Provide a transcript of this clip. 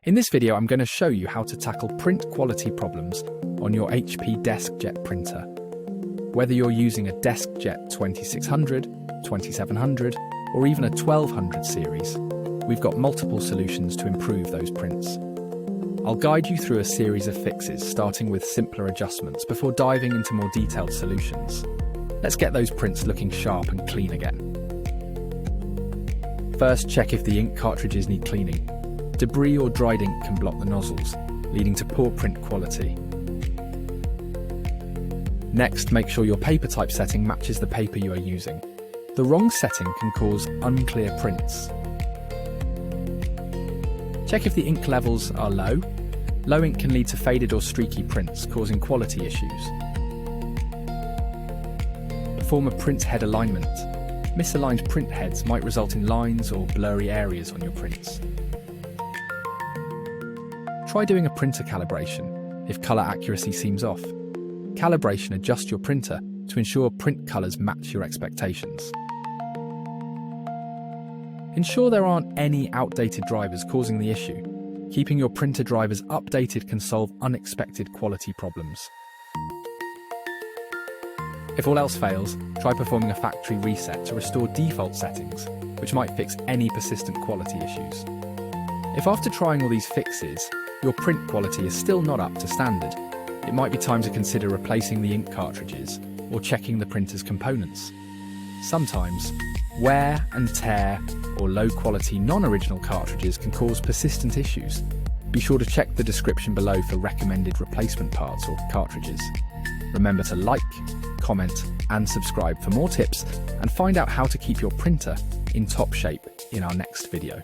In this video, I'm going to show you how to tackle print quality problems on your HP DeskJet printer. Whether you're using a DeskJet 2600, 2700, or even a 1200 series, we've got multiple solutions to improve those prints. I'll guide you through a series of fixes, starting with simpler adjustments before diving into more detailed solutions. Let's get those prints looking sharp and clean again. First, check if the ink cartridges need cleaning. Debris or dried ink can block the nozzles, leading to poor print quality. Next, make sure your paper type setting matches the paper you are using. The wrong setting can cause unclear prints. Check if the ink levels are low. Low ink can lead to faded or streaky prints, causing quality issues. Perform a print head alignment. Misaligned print heads might result in lines or blurry areas on your prints. Try doing a printer calibration if colour accuracy seems off. Calibration adjusts your printer to ensure print colours match your expectations. Ensure there aren't any outdated drivers causing the issue. Keeping your printer drivers updated can solve unexpected quality problems. If all else fails, try performing a factory reset to restore default settings, which might fix any persistent quality issues. If after trying all these fixes, your print quality is still not up to standard, it might be time to consider replacing the ink cartridges or checking the printer's components. Sometimes, wear and tear or low-quality non-original cartridges can cause persistent issues. Be sure to check the description below for recommended replacement parts or cartridges. Remember to like, comment, and subscribe for more tips, and find out how to keep your printer in top shape in our next video.